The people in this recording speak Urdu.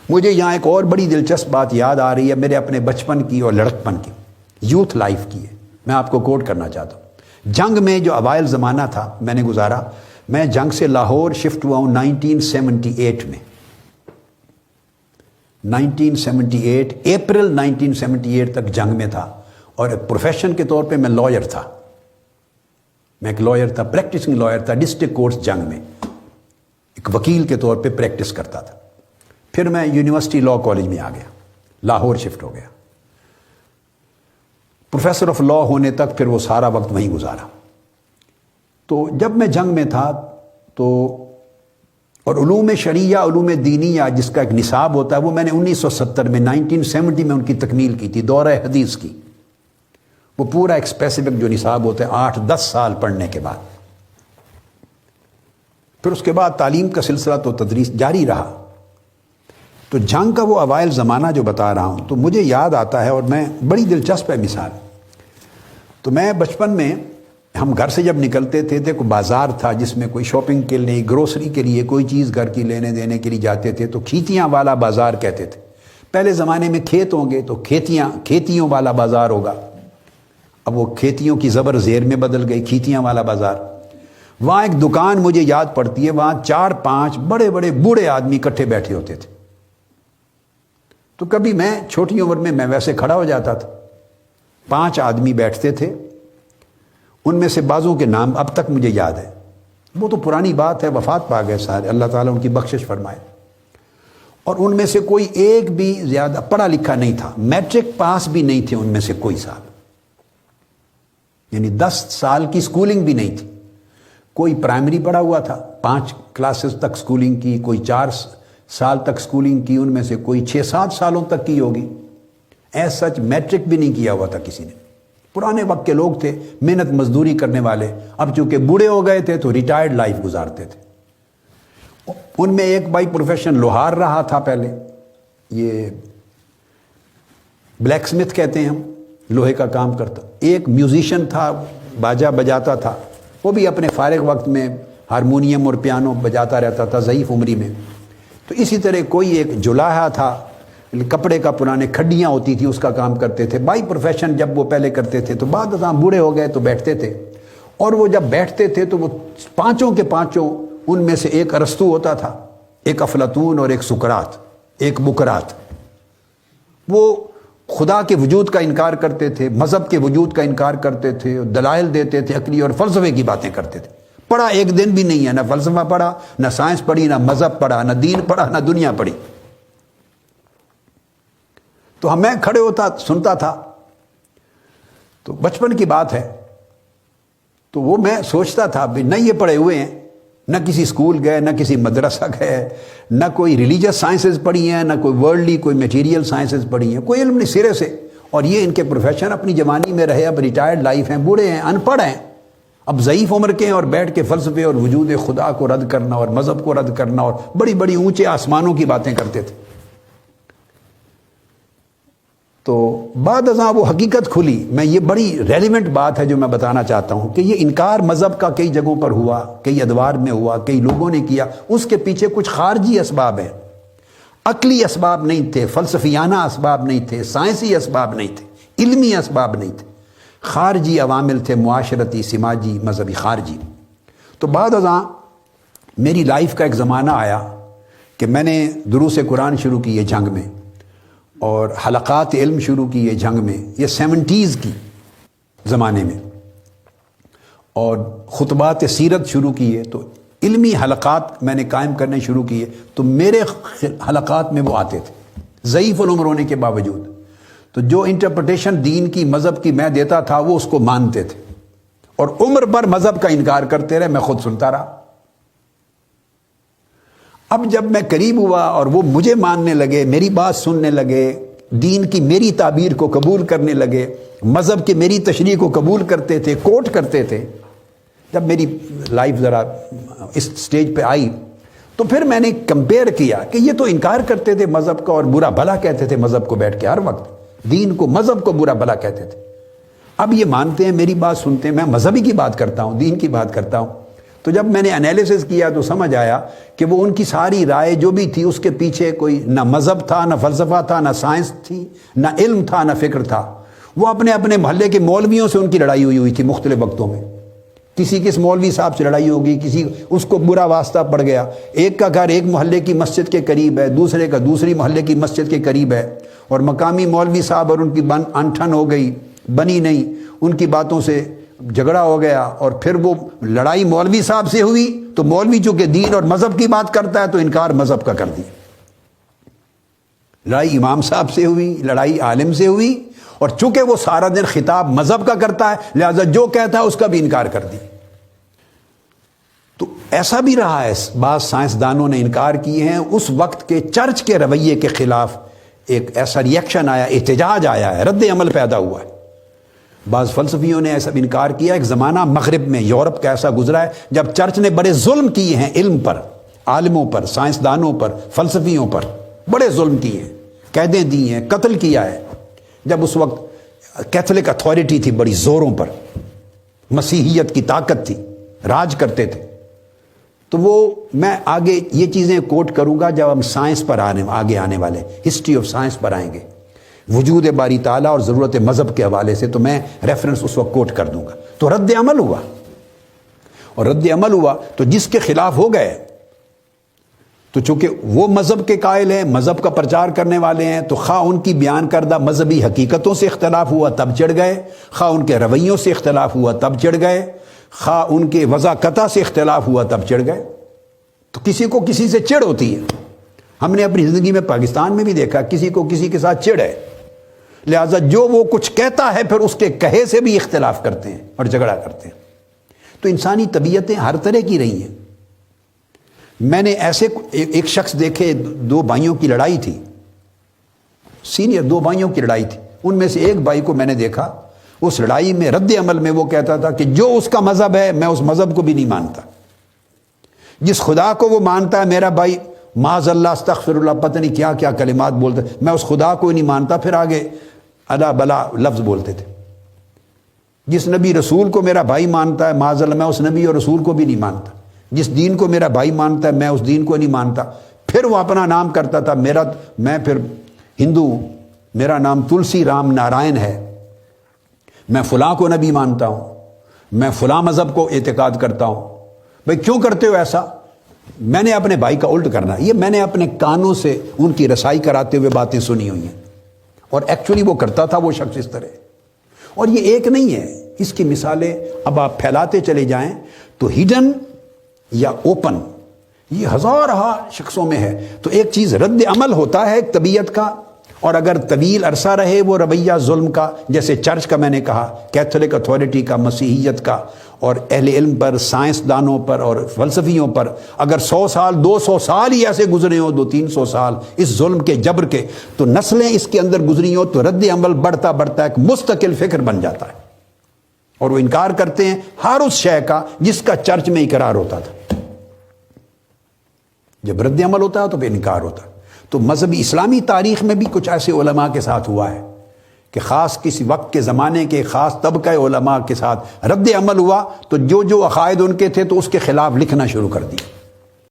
مجھے یہاں ایک اور بڑی دلچسپ بات یاد آ رہی ہے میرے اپنے بچپن کی اور لڑکپن کی، یوتھ لائف کی ہے، میں آپ کو کوٹ کرنا چاہتا ہوں۔ جنگ میں جو اوائل زمانہ تھا میں نے گزارا، میں جنگ سے لاہور شفٹ ہوا ہوں 1978 میں، 1978 اپریل 1978 تک جنگ میں تھا، اور ایک پروفیشن کے طور پہ میں لائر تھا، میں ایک لائر تھا، پریکٹسنگ لائر تھا، ڈسٹرکٹ کورٹس جنگ میں ایک وکیل کے طور پہ پریکٹس کرتا تھا۔ پھر میں یونیورسٹی لاء کالج میں آ گیا، لاہور شفٹ ہو گیا، پروفیسر آف لاء ہونے تک پھر وہ سارا وقت وہیں گزارا۔ تو جب میں جنگ میں تھا تو، اور علوم شرعیہ، علوم دینیہ جس کا ایک نصاب ہوتا ہے، وہ میں نے 1970 میں 1970 میں ان کی تکمیل کی تھی، دورہ حدیث کی۔ وہ پورا ایک اسپیسیفک جو نصاب ہوتا ہے 8-10 سال پڑھنے کے بعد، پھر اس کے بعد تعلیم کا سلسلہ تو تدریس جاری رہا۔ تو جنگ کا وہ اوائل زمانہ جو بتا رہا ہوں تو مجھے یاد آتا ہے، اور میں بڑی دلچسپ ہے مثال۔ تو میں بچپن میں، ہم گھر سے جب نکلتے تھے کوئی بازار تھا جس میں کوئی شاپنگ کے لیے، گروسری کے لیے، کوئی چیز گھر کی لینے دینے کے لیے جاتے تھے تو کھیتیاں والا بازار کہتے تھے۔ پہلے زمانے میں کھیت ہوں گے تو کھیتیوں والا بازار ہوگا، اب وہ کھیتیوں کی زبر زیر میں بدل گئی، کھیتیاں والا بازار۔ وہاں ایک دکان مجھے یاد پڑتی ہے، وہاں 4-5 بڑے بڑے بوڑھے آدمی اکٹھے بیٹھے ہوتے تھے۔ تو کبھی میں چھوٹی عمر میں ویسے کھڑا ہو جاتا تھا، 5 آدمی بیٹھتے تھے، ان میں سے بعضوں کے نام اب تک مجھے یاد ہے، وہ تو پرانی بات ہے، وفات پا گئے سارے، اللہ تعالیٰ ان کی بخشش فرمائے۔ اور ان میں سے کوئی ایک بھی زیادہ پڑھا لکھا نہیں تھا، میٹرک پاس بھی نہیں تھے ان میں سے کوئی صاحب، یعنی 10 سال کی سکولنگ بھی نہیں تھی۔ کوئی پرائمری پڑھا ہوا تھا، 5 کلاسز تک سکولنگ کی، کوئی 4 سال تک سکولنگ کی، ان میں سے کوئی 6-7 سالوں تک کی ہوگی، ایز سچ میٹرک بھی نہیں کیا ہوا تھا کسی نے۔ پرانے وقت کے لوگ تھے، محنت مزدوری کرنے والے، اب چونکہ بوڑھے ہو گئے تھے تو ریٹائرڈ لائف گزارتے تھے۔ ان میں ایک بھائی پروفیشن لوہار رہا تھا پہلے، یہ بلیک سمتھ کہتے ہیں ہم، لوہے کا کام کرتا۔ ایک میوزیشین تھا، باجا بجاتا تھا، وہ بھی اپنے فارغ وقت میں ہارمونیم اور پیانو بجاتا رہتا تھا ضعیف عمری میں۔ تو اسی طرح کوئی ایک جلاحہ تھا، کپڑے کا پرانے کھڈیاں ہوتی تھی اس کا کام کرتے تھے۔ بائی پروفیشن جب وہ پہلے کرتے تھے تو بعد ازاں بوڑھے ہو گئے تو بیٹھتے تھے، اور وہ جب بیٹھتے تھے تو وہ 5 کے 5 ان میں سے ایک ارسطو ہوتا تھا، ایک افلاطون اور ایک سقراط، ایک بقراط۔ وہ خدا کے وجود کا انکار کرتے تھے، مذہب کے وجود کا انکار کرتے تھے، دلائل دیتے تھے، عقلی اور فلسفے کی باتیں کرتے تھے۔ پڑھا ایک دن بھی نہیں ہے، نہ فلسفہ پڑھا، نہ سائنس پڑھی، نہ مذہب پڑھا، نہ دین پڑھا، نہ دنیا پڑھی۔ تو میں کھڑے ہوتا سنتا تھا، تو بچپن کی بات ہے، تو وہ میں سوچتا تھا بھی نہ یہ پڑھے ہوئے ہیں، نہ کسی اسکول گئے، نہ کسی مدرسہ گئے، نہ کوئی ریلیجس سائنسز پڑھی ہیں، نہ کوئی ورلڈلی کوئی میٹیریل سائنسز پڑھی ہیں، کوئی علم نہیں سرے سے، اور یہ ان کے پروفیشن اپنی جوانی میں رہے، اب ریٹائرڈ لائف ہیں، بوڑھے ہیں، ان پڑھ ہیں، اب ضعیف عمر کے ہیں، اور بیٹھ کے فلسفے اور وجود خدا کو رد کرنا اور مذہب کو رد کرنا اور بڑی بڑی اونچے آسمانوں کی باتیں کرتے تھے۔ تو بعد ازاں وہ حقیقت کھلی، میں یہ بڑی ریلیونٹ بات ہے جو میں بتانا چاہتا ہوں کہ یہ انکار مذہب کا کئی جگہوں پر ہوا، کئی ادوار میں ہوا، کئی لوگوں نے کیا، اس کے پیچھے کچھ خارجی اسباب ہیں، عقلی اسباب نہیں تھے، فلسفیانہ اسباب نہیں تھے، سائنسی اسباب نہیں تھے، علمی اسباب نہیں تھے، خارجی عوامل تھے، معاشرتی، سماجی، مذہبی، خارجی۔ تو بعد ازاں میری لائف کا ایک زمانہ آیا کہ میں نے دروس قرآن شروع کیے جنگ میں، اور حلقات علم شروع کیے جنگ میں، یہ 70s کی زمانے میں، اور خطبات سیرت شروع کیے، تو علمی حلقات میں نے قائم کرنے شروع کیے، تو میرے حلقات میں وہ آتے تھے ضعیف العمر ہونے کے باوجود، تو جو انٹرپریٹیشن دین کی، مذہب کی میں دیتا تھا وہ اس کو مانتے تھے، اور عمر پر مذہب کا انکار کرتے رہے، میں خود سنتا رہا۔ اب جب میں قریب ہوا اور وہ مجھے ماننے لگے، میری بات سننے لگے، دین کی میری تعبیر کو قبول کرنے لگے، مذہب کی میری تشریح کو قبول کرتے تھے، کوٹ کرتے تھے، جب میری لائف ذرا اس سٹیج پہ آئی تو پھر میں نے کمپیئر کیا کہ یہ تو انکار کرتے تھے مذہب کا اور برا بھلا کہتے تھے مذہب کو، بیٹھ کے ہر وقت دین کو، مذہب کو برا بھلا کہتے تھے، اب یہ مانتے ہیں، میری بات سنتے ہیں، میں مذہبی کی بات کرتا ہوں، دین کی بات کرتا ہوں، تو جب میں نے انالیسس کیا تو سمجھ آیا کہ وہ ان کی ساری رائے جو بھی تھی اس کے پیچھے کوئی نہ مذہب تھا، نہ فلسفہ تھا، نہ سائنس تھی، نہ علم تھا، نہ فکر تھا۔ وہ اپنے اپنے محلے کے مولویوں سے ان کی لڑائی ہوئی تھی مختلف وقتوں میں۔ کسی کس مولوی صاحب سے لڑائی ہوگی، کسی اس کو برا واسطہ پڑ گیا، ایک کا گھر ایک محلے کی مسجد کے قریب ہے، دوسرے کا دوسری محلے کی مسجد کے قریب ہے، اور مقامی مولوی صاحب اور ان کی انٹھن ہو گئی، بنی نہیں، ان کی باتوں سے جھگڑا ہو گیا، اور پھر وہ لڑائی مولوی صاحب سے ہوئی تو مولوی چونکہ دین اور مذہب کی بات کرتا ہے تو انکار مذہب کا کر دیا۔ لڑائی امام صاحب سے ہوئی، لڑائی عالم سے ہوئی، اور چونکہ وہ سارا دن خطاب مذہب کا کرتا ہے لہذا جو کہتا ہے اس کا بھی انکار کر دی۔ تو ایسا بھی رہا ہے، بعض سائنسدانوں نے انکار کیے ہیں، اس وقت کے چرچ کے رویے کے خلاف ایک ایسا ریئیکشن آیا، احتجاج آیا ہے، رد عمل پیدا ہوا ہے۔ بعض فلسفیوں نے ایسا انکار کیا۔ ایک زمانہ مغرب میں، یورپ کا ایسا گزرا ہے جب چرچ نے بڑے ظلم کیے ہیں علم پر، عالموں پر، سائنسدانوں پر، فلسفیوں پر بڑے ظلم کیے ہیں، قیدیں دی ہیں، قتل کیا ہے۔ جب اس وقت کیتھولک اتھارٹی تھی بڑی زوروں پر، مسیحیت کی طاقت تھی، راج کرتے تھے، تو وہ میں آگے یہ چیزیں کوٹ کروں گا جب ہم سائنس پر آگے آنے والے، ہسٹری آف سائنس پر آئیں گے، وجود باری تعالیٰ اور ضرورت مذہب کے حوالے سے، تو میں ریفرنس اس وقت کوٹ کر دوں گا۔ تو رد عمل ہوا، اور رد عمل ہوا تو جس کے خلاف ہو گئے، تو چونکہ وہ مذہب کے قائل ہیں، مذہب کا پرچار کرنے والے ہیں، تو خواہ ان کی بیان کردہ مذہبی حقیقتوں سے اختلاف ہوا تب چڑھ گئے، خواہ ان کے رویوں سے اختلاف ہوا تب چڑھ گئے، خواہ ان کے وضاقتہ سے اختلاف ہوا تب چڑھ گئے۔ تو کسی کو کسی سے چڑ ہوتی ہے، ہم نے اپنی زندگی میں پاکستان میں بھی دیکھا، کسی کو کسی کے ساتھ چڑ ہے، لہٰذا جو وہ کچھ کہتا ہے پھر اس کے کہے سے بھی اختلاف کرتے ہیں اور جھگڑا کرتے ہیں۔ تو انسانی طبیعتیں ہر طرح کی رہی ہیں۔ میں نے ایسے ایک شخص دیکھے، دو بھائیوں کی لڑائی تھی، سینئر دو بھائیوں کی لڑائی تھی، ان میں سے ایک بھائی کو میں نے دیکھا اس لڑائی میں رد عمل میں وہ کہتا تھا کہ جو اس کا مذہب ہے میں اس مذہب کو بھی نہیں مانتا، جس خدا کو وہ مانتا ہے میرا بھائی معاذ اللہ استغفر اللہ پتہ نہیں کیا کیا کلمات بولتے، میں اس خدا کو ہی نہیں مانتا، پھر آگے الا بلا لفظ بولتے تھے۔ جس نبی رسول کو میرا بھائی مانتا ہے معاذ اللہ میں اس نبی اور رسول کو بھی نہیں مانتا، جس دین کو میرا بھائی مانتا ہے میں اس دین کو نہیں مانتا۔ پھر وہ اپنا نام کرتا تھا، میں پھر ہندو ہوں، میرا نام تلسی رام نارائن ہے، میں فلاں کو نبی مانتا ہوں، میں فلاں مذہب کو اعتقاد کرتا ہوں۔ بھائی کیوں کرتے ہو ایسا؟ میں نے اپنے بھائی کا الٹ کرنا، یہ میں نے اپنے کانوں سے ان کی رسائی کراتے ہوئے باتیں سنی ہوئی ہیں، اور ایکچولی وہ کرتا تھا وہ شخص اس طرح۔ اور یہ ایک نہیں ہے، اس کی مثالیں اب آپ پھیلاتے چلے جائیں تو ہڈن یا اوپن یہ ہزارہ شخصوں میں ہے۔ تو ایک چیز رد عمل ہوتا ہے طبیعت کا، اور اگر طویل عرصہ رہے وہ رویہ ظلم کا، جیسے چرچ کا میں نے کہا، کیتھولک اتھارٹی کا، مسیحیت کا، اور اہل علم پر، سائنسدانوں پر اور فلسفیوں پر، اگر 100 سال 200 سال ہی ایسے گزرے ہوں، 200-300 سال اس ظلم کے جبر کے، تو نسلیں اس کے اندر گزری ہوں، تو رد عمل بڑھتا بڑھتا ایک مستقل فکر بن جاتا ہے، اور وہ انکار کرتے ہیں ہر اس شے کا جس کا چرچ میں اقرار ہوتا تھا۔ جب رد عمل ہوتا ہے تو پھر انکار ہوتا ہے۔ تو مذہبی اسلامی تاریخ میں بھی کچھ ایسے علماء کے ساتھ ہوا ہے کہ خاص کسی وقت کے زمانے کے خاص طبقہ علماء کے ساتھ رد عمل ہوا، تو جو عقائد ان کے تھے تو اس کے خلاف لکھنا شروع کر دیا۔